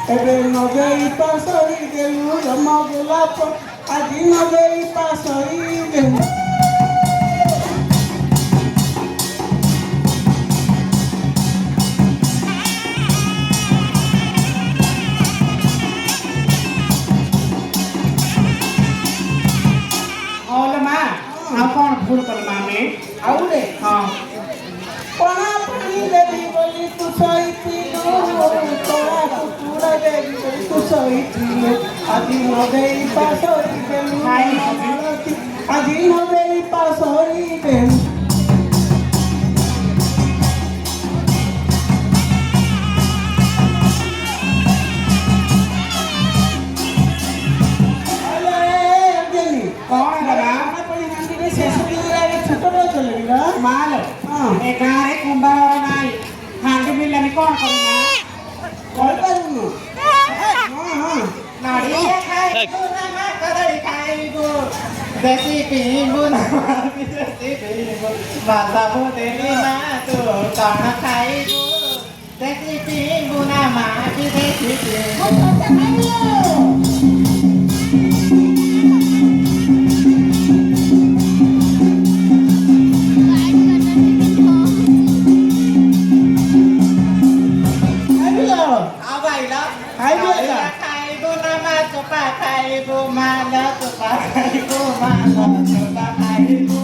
Ebe nogei pasori delu, yamagulapo, adi nogei pasori delu. Hola ma, apa pun kalau mami? Aku deh. Pona pani devi boli tu soy tilo, toda cultura devi boli tu soy tilo. Adi nogei pasori delu, adi nogei pasori delu. Malo. Ekare kumbara nai. Handi bilang ni kau kau na. Kau tahu? Nari kai tu nama kadari kai tu. Desi pibu nama desi pibu. Masa putih lima tu tanah kai tu. Desi pibu nama desi pibu. Kai bu mana tu kai bu mana tu kai bu